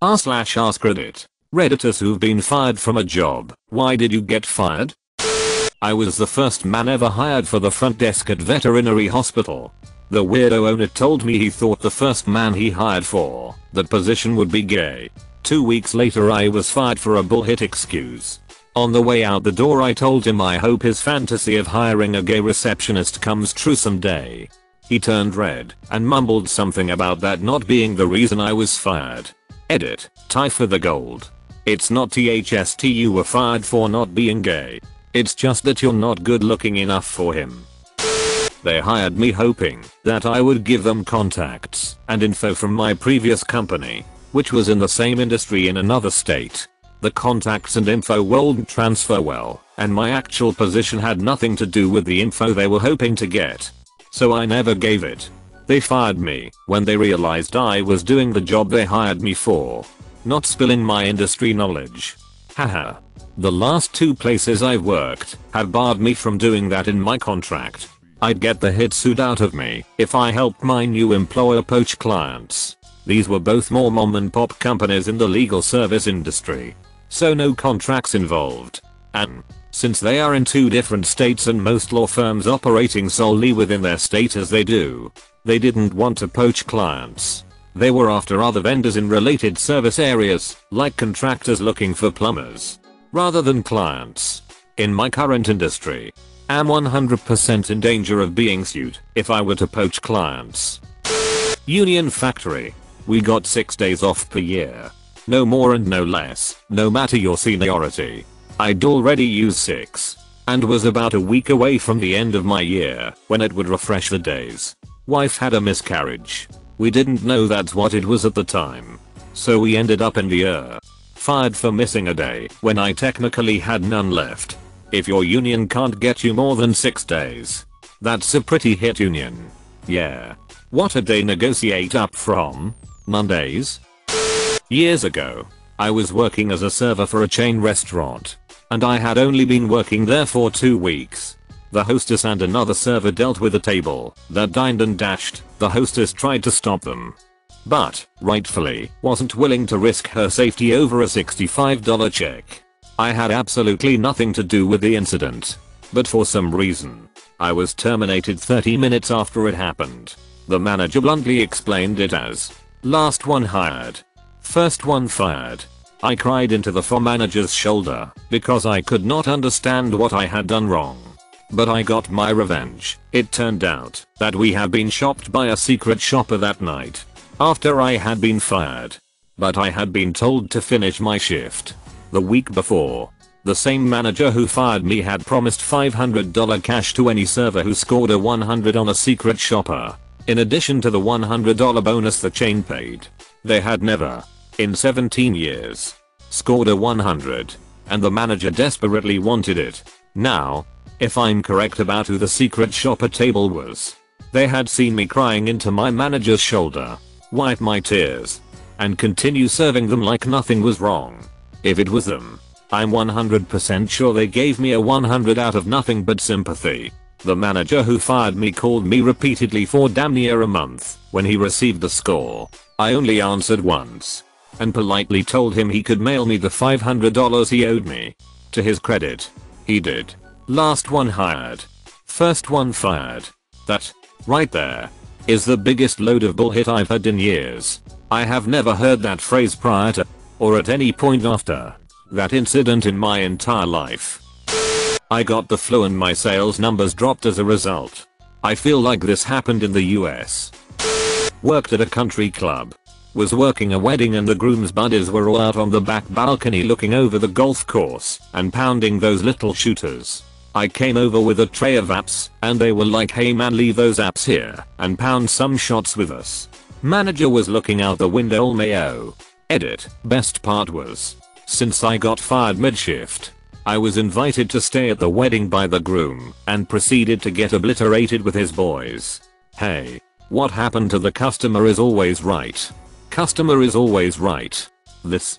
r/AskReddit. Redditors who've been fired from a job. Why did you get fired? I was the first man ever hired for the front desk at veterinary hospital. The weirdo owner told me he thought the first man he hired for that position would be gay. 2 weeks later I was fired for a bullshit excuse. On the way out the door I told him I hope his fantasy of hiring a gay receptionist comes true someday. He turned red and mumbled something about that not being the reason I was fired. Edit. Tie for the gold. It's not THST you were fired for not being gay. It's just that you're not good looking enough for him. They hired me hoping that I would give them contacts and info from my previous company, which was in the same industry in another state. The contacts and info won't transfer well, and my actual position had nothing to do with the info they were hoping to get. So I never gave it. They fired me when they realized I was doing the job they hired me for. Not spilling my industry knowledge. Haha. The last 2 places I've worked have barred me from doing that in my contract. I'd get the hit sued out of me if I helped my new employer poach clients. These were both more mom and pop companies in the legal service industry. So no contracts involved. And since they are in 2 different states and most law firms operating solely within their state as they do, they didn't want to poach clients. They were after other vendors in related service areas, like contractors looking for plumbers, rather than clients. In my current industry, I'm 100% in danger of being sued if I were to poach clients. Union factory. We got 6 days off per year. No more and no less, no matter your seniority. I'd already used 6 and was about a week away from the end of my year when it would refresh the days. Wife had a miscarriage. We didn't know that's what it was at the time. So we ended up in the fired for missing a day when I technically had none left. If your union can't get you more than 6 days, that's a pretty hit union. Yeah. What a day negotiate up from? Mondays? Years ago, I was working as a server for a chain restaurant, and I had only been working there for 2 weeks. The hostess and another server dealt with a table that dined and dashed. The hostess tried to stop them, but, rightfully, wasn't willing to risk her safety over a $65 check. I had absolutely nothing to do with the incident, but for some reason, I was terminated 30 minutes after it happened. The manager bluntly explained it as, last one hired, first one fired. I cried into the floor manager's shoulder because I could not understand what I had done wrong. But I got my revenge. It turned out that we had been shopped by a secret shopper that night after I had been fired. But I had been told to finish my shift. The week before, the same manager who fired me had promised $500 cash to any server who scored a 100 on a secret shopper, in addition to the $100 bonus the chain paid. They had never, in 17 years, scored a 100, and the manager desperately wanted it. Now, if I'm correct about who the secret shopper table was, they had seen me crying into my manager's shoulder, wipe my tears, and continue serving them like nothing was wrong. If it was them, I'm 100% sure they gave me a 100 out of nothing but sympathy. The manager who fired me called me repeatedly for damn near a month when he received the score. I only answered once and politely told him he could mail me the $500 he owed me. To his credit, he did. Last one hired, first one fired. That, right there, is the biggest load of bullshit I've heard in years. I have never heard that phrase prior to, or at any point after, that incident in my entire life. I got the flu and my sales numbers dropped as a result. I feel like this happened in the US. Worked at a country club. Was working a wedding and the groom's buddies were all out on the back balcony looking over the golf course and pounding those little shooters. I came over with a tray of apps and they were like, hey man, leave those apps here and pound some shots with us. Manager was looking out the window mayo. Edit. Best part was, since I got fired mid-shift, I was invited to stay at the wedding by the groom and proceeded to get obliterated with his boys. Hey, what happened to the customer is always right. Customer is always right. This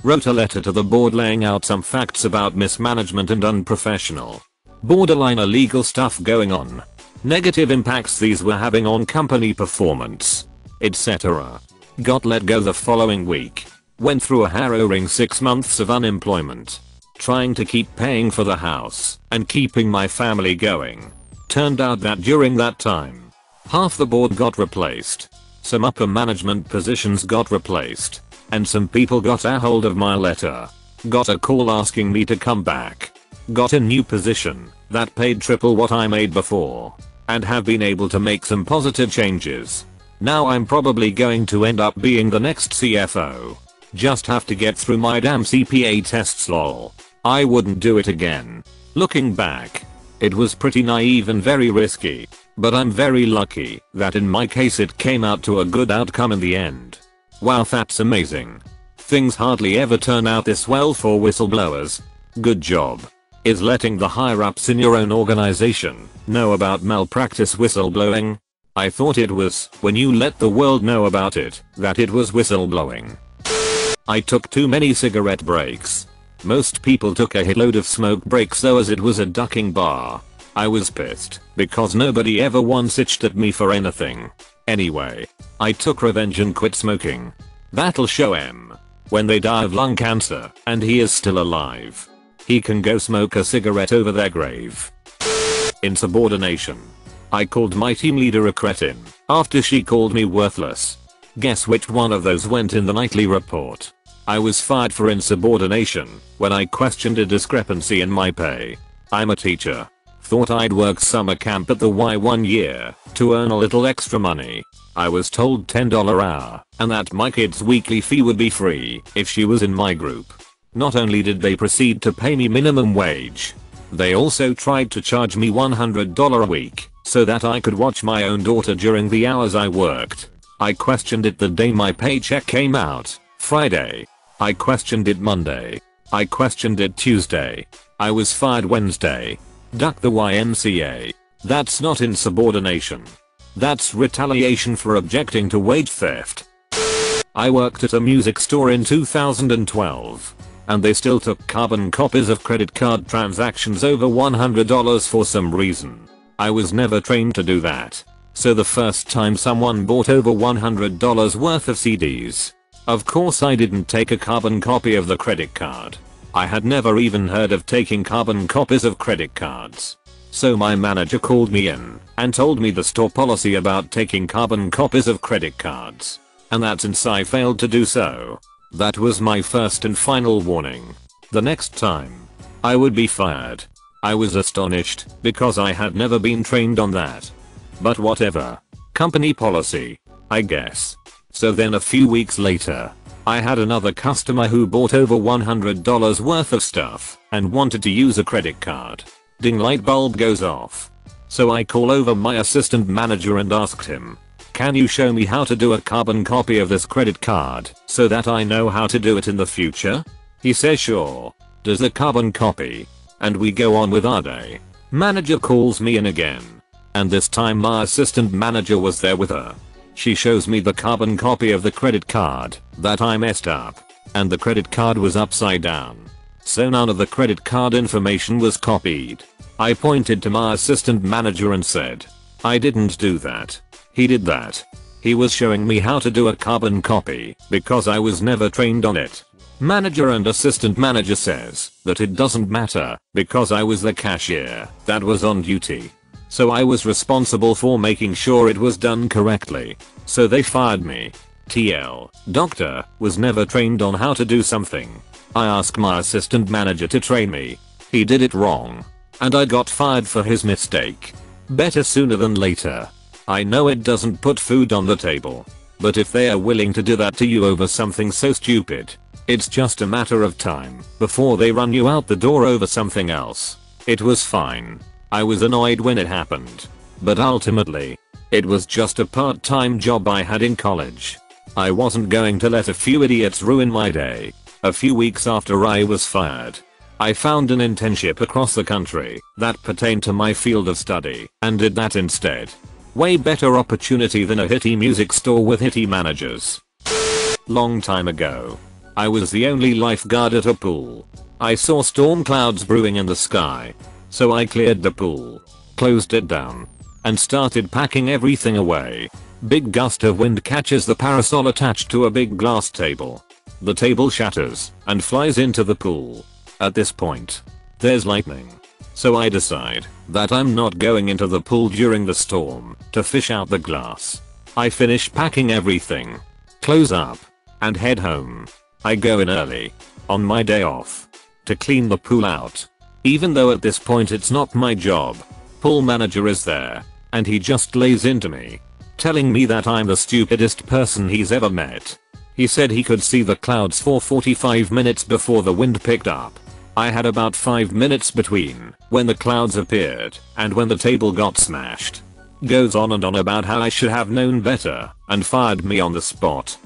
wrote a letter to the board laying out some facts about mismanagement and unprofessional, borderline illegal stuff going on, negative impacts these were having on company performance, etc. Got let go the following week. Went through a harrowing 6 months of unemployment. Trying to keep paying for the house and keeping my family going. Turned out that during that time, half the board got replaced. Some upper management positions got replaced. And some people got a hold of my letter. Got a call asking me to come back. Got a new position that paid triple what I made before. And have been able to make some positive changes. Now I'm probably going to end up being the next CFO. Just have to get through my damn CPA tests lol. I wouldn't do it again. Looking back, it was pretty naive and very risky. But I'm very lucky that in my case it came out to a good outcome in the end. Wow, that's amazing. Things hardly ever turn out this well for whistleblowers. Good job. Is letting the higher ups in your own organization know about malpractice whistleblowing? I thought it was when you let the world know about it that it was whistleblowing. I took too many cigarette breaks. Most people took a hitload of smoke breaks though, as it was a ducking bar. I was pissed because nobody ever once itched at me for anything. Anyway, I took revenge and quit smoking. That'll show him. When they die of lung cancer and he is still alive, he can go smoke a cigarette over their grave. Insubordination. I called my team leader a cretin after she called me worthless. Guess which one of those went in the nightly report? I was fired for insubordination when I questioned a discrepancy in my pay. I'm a teacher. Thought I'd work summer camp at the Y 1 year to earn a little extra money. I was told $10 hour and that my kid's weekly fee would be free if she was in my group. Not only did they proceed to pay me minimum wage, they also tried to charge me $100 a week so that I could watch my own daughter during the hours I worked. I questioned it the day my paycheck came out, Friday. I questioned it Monday. I questioned it Tuesday. I was fired Wednesday. Duck the YMCA. That's not insubordination. That's retaliation for objecting to wage theft. I worked at a music store in 2012. And they still took carbon copies of credit card transactions over $100 for some reason. I was never trained to do that. So the first time someone bought over $100 worth of CDs, of course I didn't take a carbon copy of the credit card. I had never even heard of taking carbon copies of credit cards. So my manager called me in and told me the store policy about taking carbon copies of credit cards. And that since I failed to do so, that was my first and final warning. The next time, I would be fired. I was astonished because I had never been trained on that. But whatever. Company policy, I guess. So then a few weeks later, I had another customer who bought over $100 worth of stuff and wanted to use a credit card. Ding, light bulb goes off. So I call over my assistant manager and asked him, can you show me how to do a carbon copy of this credit card so that I know how to do it in the future? He says sure. Does the carbon copy. And we go on with our day. Manager calls me in again. And this time my assistant manager was there with her. She shows me the carbon copy of the credit card that I messed up. And the credit card was upside down. So none of the credit card information was copied. I pointed to my assistant manager and said, I didn't do that. He did that. He was showing me how to do a carbon copy because I was never trained on it. Manager and assistant manager says that it doesn't matter because I was the cashier that was on duty. So I was responsible for making sure it was done correctly. So they fired me. TL, doctor, was never trained on how to do something. I asked my assistant manager to train me. He did it wrong. And I got fired for his mistake. Better sooner than later. I know it doesn't put food on the table. But if they are willing to do that to you over something so stupid, it's just a matter of time before they run you out the door over something else. It was fine. I was annoyed when it happened. But ultimately, it was just a part-time job I had in college. I wasn't going to let a few idiots ruin my day. A few weeks after I was fired, I found an internship across the country that pertained to my field of study and did that instead. Way better opportunity than a hitty music store with hitty managers. Long time ago, I was the only lifeguard at a pool. I saw storm clouds brewing in the sky. So I cleared the pool, closed it down, and started packing everything away. Big gust of wind catches the parasol attached to a big glass table. The table shatters and flies into the pool. At this point, there's lightning. So I decide that I'm not going into the pool during the storm to fish out the glass. I finish packing everything, close up, and head home. I go in early, on my day off, to clean the pool out. Even though at this point it's not my job. Pool manager is there, and he just lays into me, telling me that I'm the stupidest person he's ever met. He said he could see the clouds for 45 minutes before the wind picked up. I had about 5 minutes between when the clouds appeared and when the table got smashed. Goes on and on about how I should have known better and fired me on the spot.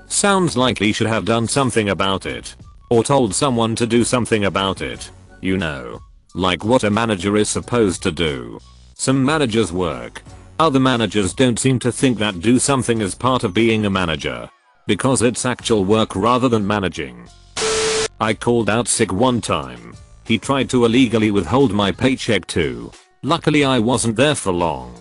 Sounds like he should have done something about it. Or told someone to do something about it. You know. Like what a manager is supposed to do. Some managers work. Other managers don't seem to think that do something is part of being a manager. Because it's actual work rather than managing. I called out sick one time. He tried to illegally withhold my paycheck too. Luckily I wasn't there for long.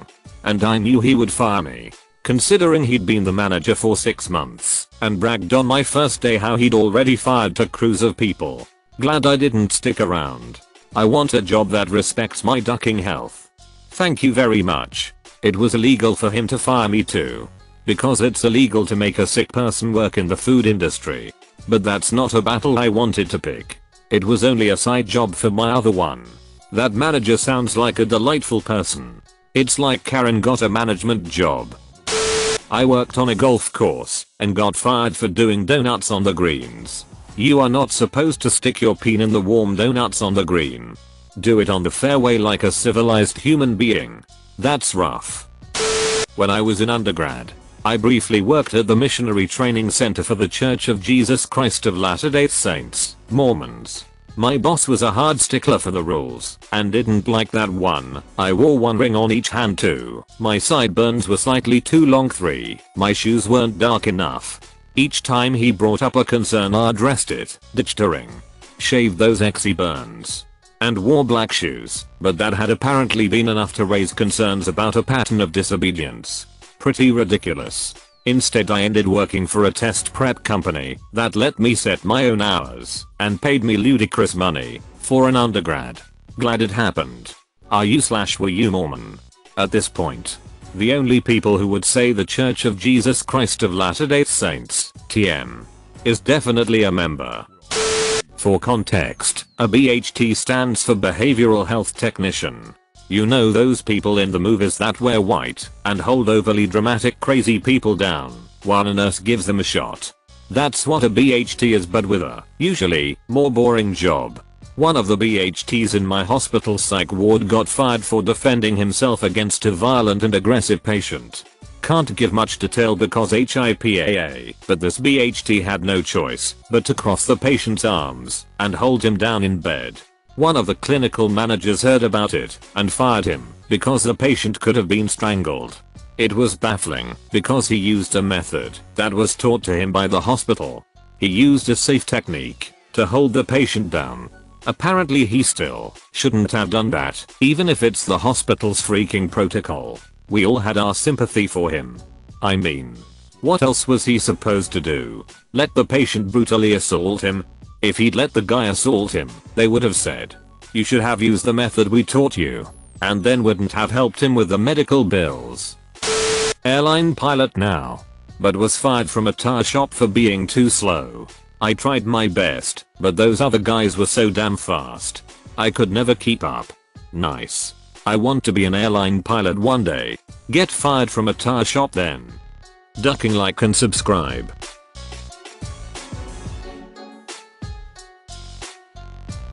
And I knew he would fire me. Considering he'd been the manager for 6 months and bragged on my first day how he'd already fired a crews of people. Glad I didn't stick around. I want a job that respects my ducking health. Thank you very much. It was illegal for him to fire me too. Because it's illegal to make a sick person work in the food industry. But that's not a battle I wanted to pick. It was only a side job for my other one. That manager sounds like a delightful person. It's like Karen got a management job. I worked on a golf course and got fired for doing donuts on the greens. You are not supposed to stick your peen in the warm donuts on the green. Do it on the fairway like a civilized human being. That's rough. When I was in undergrad, I briefly worked at the Missionary Training Center for the Church of Jesus Christ of Latter-day Saints, Mormons. My boss was a hard stickler for the rules and didn't like that one. I wore one ring on each hand too. My sideburns were slightly too long. 3. My shoes weren't dark enough. Each time he brought up a concern I addressed it, ditched a ring, shaved those exy burns, and wore black shoes, but that had apparently been enough to raise concerns about a pattern of disobedience. Pretty ridiculous. Instead I ended working for a test prep company that let me set my own hours and paid me ludicrous money for an undergrad. Glad it happened. Are you/were you Mormon? At this point, the only people who would say the Church of Jesus Christ of Latter-day Saints, TM, is definitely a member. For context, a BHT stands for Behavioral Health Technician. You know those people in the movies that wear white and hold overly dramatic crazy people down while a nurse gives them a shot. That's what a BHT is, but with a, usually, more boring job. One of the BHTs in my hospital psych ward got fired for defending himself against a violent and aggressive patient. Can't give much detail because HIPAA, but this BHT had no choice but to cross the patient's arms and hold him down in bed. One of the clinical managers heard about it and fired him because the patient could have been strangled. It was baffling because he used a method that was taught to him by the hospital. He used a safe technique to hold the patient down. Apparently he still shouldn't have done that, even if it's the hospital's freaking protocol. We all had our sympathy for him. I mean, what else was he supposed to do? Let the patient brutally assault him? If he'd let the guy assault him, they would have said, "You should have used the method we taught you," and then wouldn't have helped him with the medical bills. Airline pilot now, but was fired from a tire shop for being too slow. I tried my best, but those other guys were so damn fast. I could never keep up. Nice. I want to be an airline pilot one day. Get fired from a tire shop then. Ducking, like and subscribe.